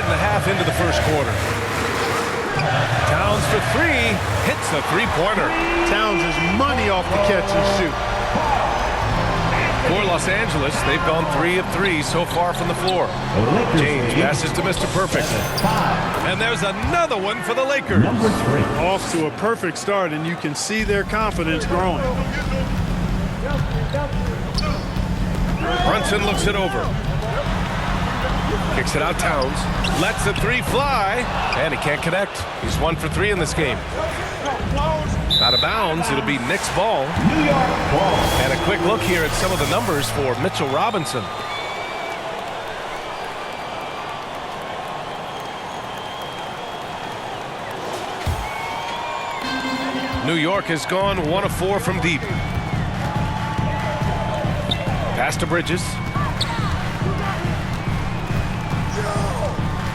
1.5 into the first quarter. Towns for three. Hits the three-pointer. Towns is money off the catch and shoot. For Los Angeles, they've gone 3 of 3 so far from the floor. James passes to Mr. Perfect. And there's another one for the Lakers. Off to a perfect start, and you can see their confidence growing. Brunson looks it over. Kicks it out Towns. Lets the three fly. And he can't connect. He's 1 for 3 in this game. Out of bounds, it'll be Knicks ball. And a quick look here at some of the numbers for Mitchell Robinson. New York has gone 1 of 4 from deep. Pass to Bridges.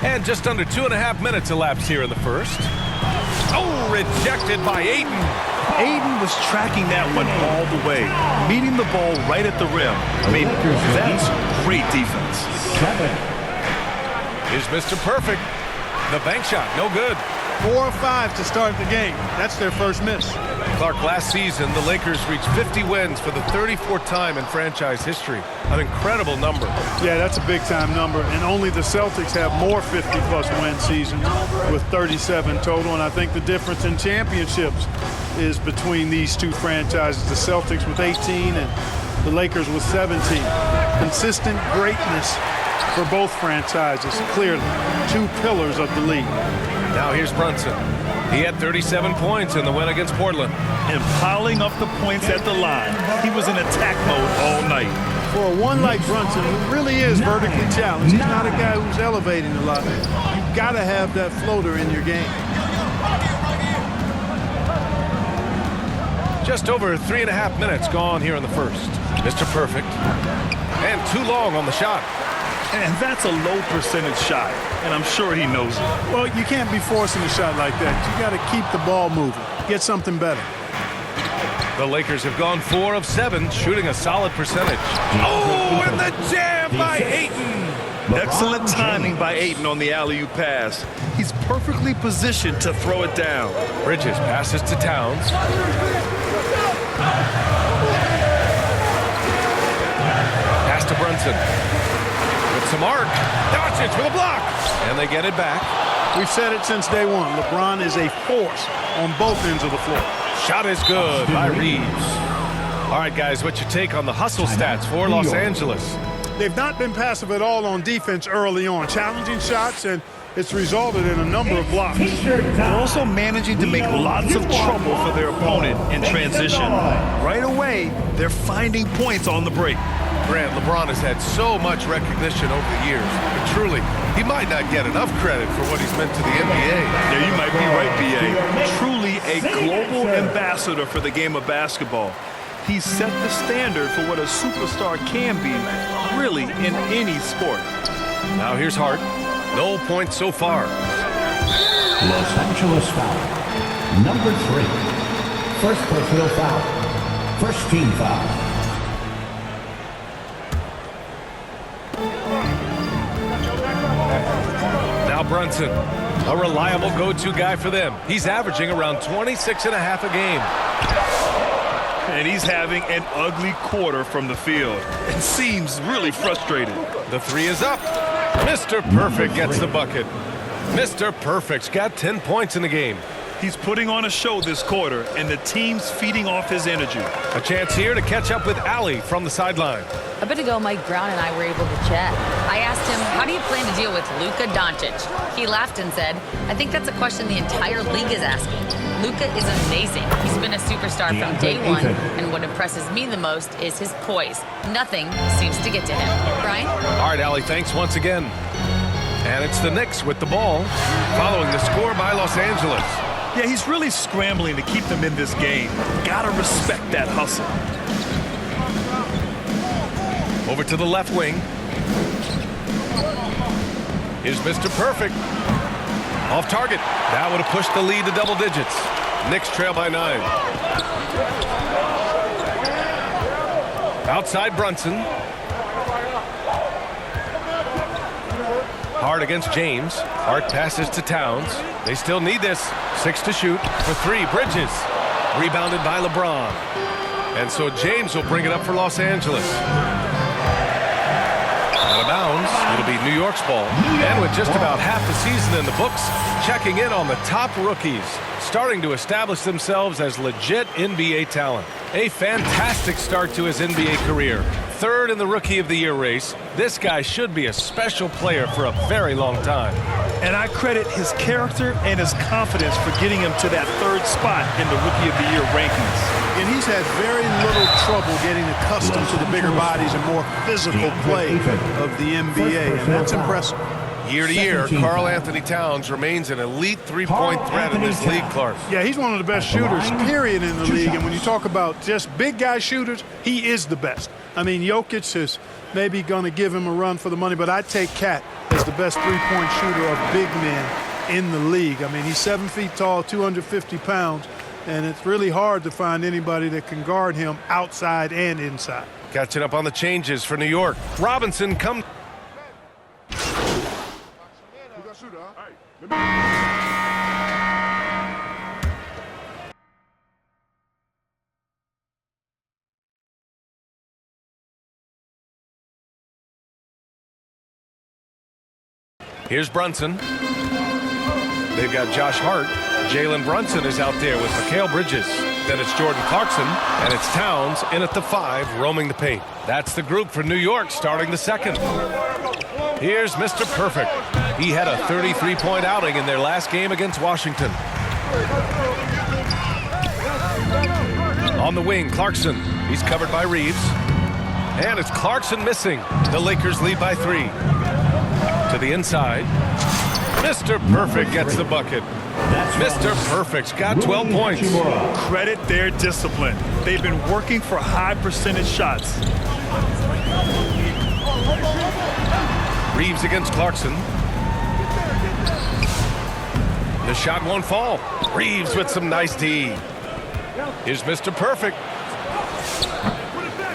And just under 2.5 minutes elapsed here in the first. Oh, rejected by Ayton. Ayton was tracking that one all the way, meeting the ball right at the rim. I mean, that's great defense. Here's Mr. Perfect. The bank shot, no good. 4 of 5 to start the game. That's their first miss. Clark, last season, the Lakers reached 50 wins for the 34th time in franchise history. An incredible number. Yeah, that's a big-time number, and only the Celtics have more 50-plus win seasons with 37 total, and I think the difference in championships is between these two franchises, the Celtics with 18 and the Lakers with 17. Consistent greatness for both franchises, clearly. 2 pillars of the league. Now here's Brunson. He had 37 points in the win against Portland. And piling up the points at the line. He was in attack mode all night. For one like Brunson, who really is vertically challenged, he's not a guy who's elevating a lot. You've got to have that floater in your game. Just over 3.5 minutes gone here in the first. Mr. Perfect. And too long on the shot. And that's a low percentage shot, and I'm sure he knows it. Well, you can't be forcing a shot like that. You got to keep the ball moving. Get something better. The Lakers have gone 4 of 7, shooting a solid percentage. Oh, and the jam by Ayton. Excellent timing by Ayton on the alley-oop pass. He's perfectly positioned to throw it down. Bridges passes to Towns. Pass to Brunson. With some arc. Doncic with a block. And they get it back. We've said it since day one. LeBron is a force on both ends of the floor. Shot is good by Reeves. All right, guys, what's your take on the hustle stats for Los Angeles? They've not been passive at all on defense early on. Challenging shots, and it's resulted in a number of blocks. They're also managing to make lots of trouble for their opponent in transition. Right away, they're finding points on the break. Grant, LeBron has had so much recognition over the years, but truly, he might not get enough credit for what he's meant to the NBA. Yeah, you might be right, B.A. Truly a global ambassador for the game of basketball. He's set the standard for what a superstar can be, really, in any sport. Now here's Hart. No points so far. Los Angeles foul. Number 3. First personal foul. First team foul. Now Brunson, a reliable go-to guy for them. He's averaging around 26.5 a game. And he's having an ugly quarter from the field. It seems really frustrated. The 3 is up. Mr. Perfect gets the bucket. Mr. Perfect's got 10 points in the game. He's putting on a show this quarter, and the team's feeding off his energy. A chance here to catch up with Allie from the sideline. A bit ago, Mike Brown and I were able to chat. I asked him, how do you plan to deal with Luka Doncic? He laughed and said, I think that's a question the entire league is asking. Luka is amazing. He's been a superstar from day one, and what impresses me the most is his poise. Nothing seems to get to him. Brian? All right, Allie, thanks once again. And it's the Knicks with the ball, following the score by Los Angeles. Yeah, he's really scrambling to keep them in this game. Gotta respect that hustle. Over to the left wing. Here's Mr. Perfect. Off target. That would have pushed the lead to double digits. Knicks trail by 9. Outside Brunson. Hart against James. Hart passes to Towns. They still need this. 6 to shoot for 3. Bridges. Rebounded by LeBron. And so James will bring it up for Los Angeles. Out of bounds. It'll be New York's ball. And with just about half the season in the books, checking in on the top rookies, starting to establish themselves as legit NBA talent. A fantastic start to his NBA career. 3rd in the Rookie of the Year race. This guy should be a special player for a very long time. And I credit his character and his confidence for getting him to that 3rd spot in the Rookie of the Year rankings. And he's had very little trouble getting accustomed to the bigger bodies and more physical play of the NBA, and that's impressive. Year to year, Karl Anthony Towns remains an elite three-point threat in this league, Clark. Yeah, he's one of the best shooters, period, in the league. And when you talk about just big guy shooters, he is the best. I mean, Jokic is maybe going to give him a run for the money, but I'd take Cat as the best three-point shooter of big men in the league. I mean, he's 7 feet tall, 250 pounds, and it's really hard to find anybody that can guard him outside and inside. Catching up on the changes for New York. Robinson comes. Here's Brunson. They've got Josh Hart. Jalen Brunson is out there with Mikal Bridges. Then it's Jordan Clarkson, and it's Towns in at the 5, roaming the paint. That's the group for New York starting the 2nd. Here's Mr. Perfect. He had a 33-point outing in their last game against Washington. On the wing, Clarkson. He's covered by Reeves. And it's Clarkson missing. The Lakers lead by 3. To the inside. Mr. Perfect gets the bucket. Mr. Perfect's got 12 points. Credit their discipline. They've been working for high percentage shots. Reeves against Clarkson. The shot won't fall. Reeves with some nice D. Here's Mr. Perfect.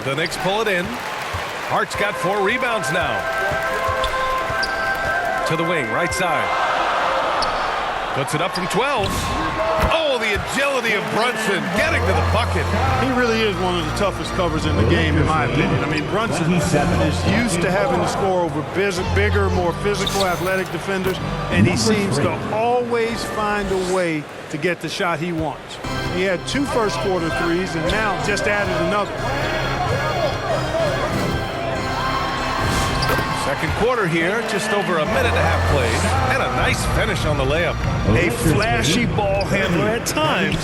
The Knicks pull it in. Hart's got 4 rebounds now. To the wing, right side. Puts it up from 12. Oh, the agility of Brunson getting to the bucket. He really is one of the toughest covers in the game, in my opinion. I mean, Brunson is used to having to score over bigger, more physical, athletic defenders, and he seems to always find a way to get the shot he wants. He had 2 first-quarter threes and now just added another. Second quarter here, just over a minute and a half played, and a nice finish on the layup. A flashy ball handler at times.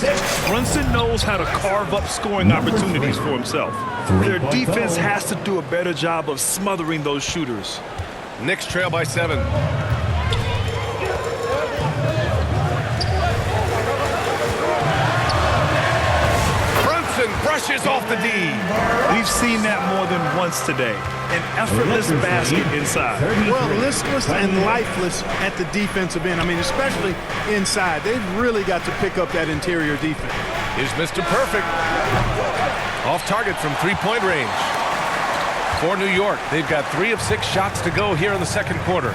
Brunson knows how to carve up scoring opportunities for himself. Their defense has to do a better job of smothering those shooters. Knicks trail by 7. Brunson brushes off the D. We've seen that more than once today. An effortless basket inside. Well, listless and lifeless at the defensive end. I mean, especially inside. They've really got to pick up that interior defense. Here's Mr. Perfect. Off target from 3-point range. For New York, they've got 3 of 6 shots to go here in the second quarter.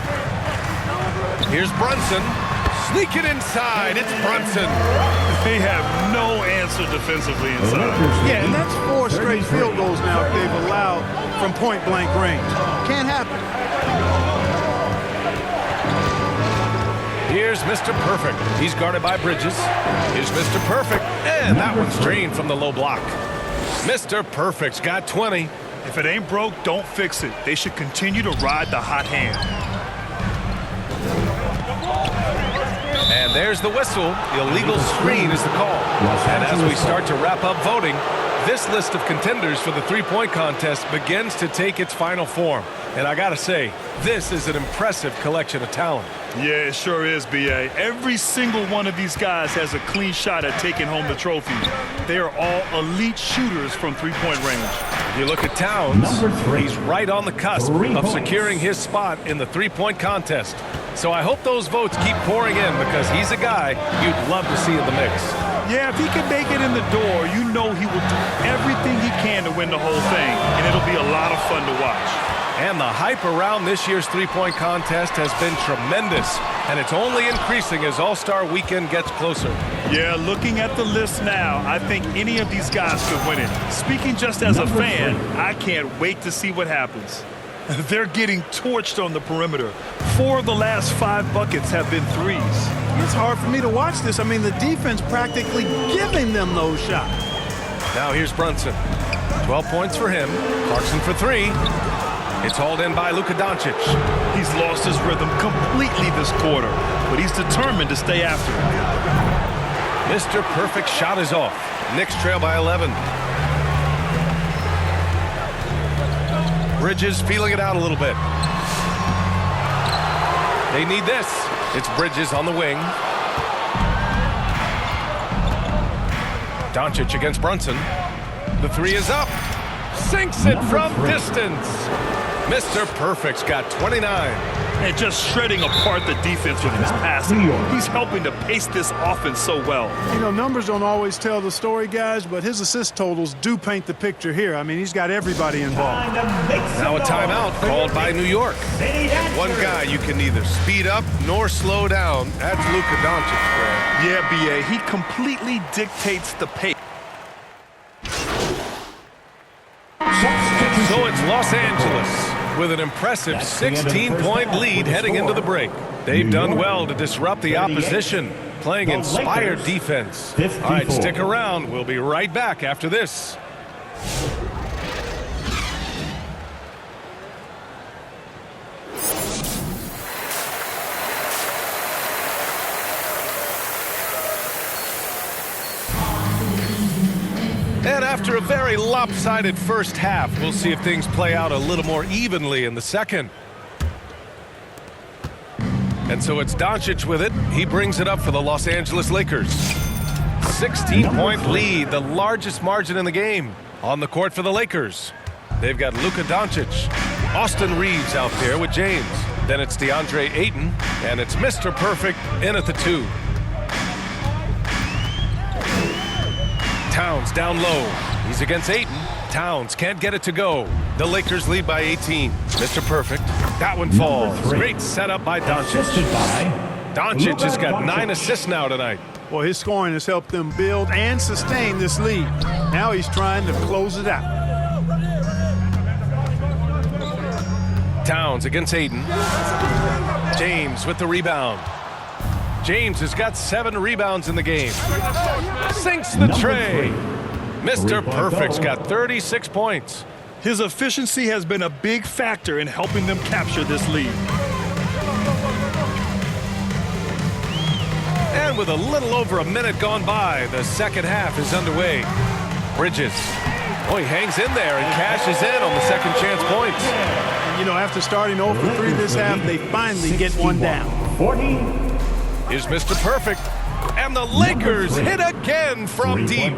Here's Brunson. Sneaking inside. It's Brunson. They have no answer defensively inside. Yeah, and that's 4 straight field goals now they've allowed from point-blank range. Can't happen. Here's Mr. Perfect. He's guarded by Bridges. Here's Mr. Perfect. And that one's drained from the low block. Mr. Perfect's got 20. If it ain't broke, don't fix it. They should continue to ride the hot hand. And there's the whistle. The illegal screen is the call. And as we start to wrap up voting, this list of contenders for the three-point contest begins to take its final form. And I gotta say, this is an impressive collection of talent. Yeah, it sure is, B.A. Every single one of these guys has a clean shot at taking home the trophy. They are all elite shooters from three-point range. If you look at Towns, he's right on the cusp of securing his spot in the three-point contest. So I hope those votes keep pouring in because he's a guy you'd love to see in the mix. Yeah, if he can make it in the door, you know he will do everything he can to win the whole thing, and it'll be a lot of fun to watch. And the hype around this year's three-point contest has been tremendous, and it's only increasing as All-Star Weekend gets closer. Yeah, looking at the list now, I think any of these guys could win it. Speaking just as a fan, I can't wait to see what happens. They're getting torched on the perimeter. 4 of the last 5 buckets have been threes. It's hard for me to watch this. I mean, the defense practically giving them those shots. Now here's Brunson. 12 points for him. Clarkson for 3. It's hauled in by Luka Doncic. He's lost his rhythm completely this quarter, but he's determined to stay after it. Mr. Perfect shot is off. Knicks trail by 11. Bridges feeling it out a little bit. They need this. It's Bridges on the wing. Doncic against Brunson. The 3 is up. Sinks it from distance. Mr. Perfect's got 29. And just shredding apart the defense with his passing. He's helping to pace this offense so well. You know, numbers don't always tell the story, guys, but his assist totals do paint the picture here. I mean, he's got everybody involved. Now a timeout called by New York. And one guy you can neither speed up nor slow down. That's Luka Doncic, Brad. Yeah, B.A., he completely dictates the pace. So it's Los Angeles with an impressive 16-point lead heading into the break. They've done well to disrupt the opposition, playing inspired defense. All right, stick around. We'll be right back after this. And after a very lopsided first half, we'll see if things play out a little more evenly in the second. And so it's Doncic with it. He brings it up for the Los Angeles Lakers. 16-point lead, the largest margin in the game. On the court for the Lakers, they've got Luka Doncic. Austin Reeves out there with James. Then it's DeAndre Ayton, and it's Mr. Perfect in at the 2. Towns down low. He's against Ayton. Towns can't get it to go. The Lakers lead by 18. Mr. Perfect. That one falls. Great setup by Doncic. Doncic has got 9 assists now tonight. Well, his scoring has helped them build and sustain this lead. Now he's trying to close it out. Towns against Ayton. James with the rebound. James has got 7 rebounds in the game. Sinks the tray. Mr. Perfect's got 36 points. His efficiency has been a big factor in helping them capture this lead. And with a little over a minute gone by, the second half is underway. Bridges. Oh, he hangs in there and cashes in on the second chance points. And, you know, after starting 0 for 3 this half, they finally get one down. Here's Mr. Perfect. And the Lakers hit again from deep.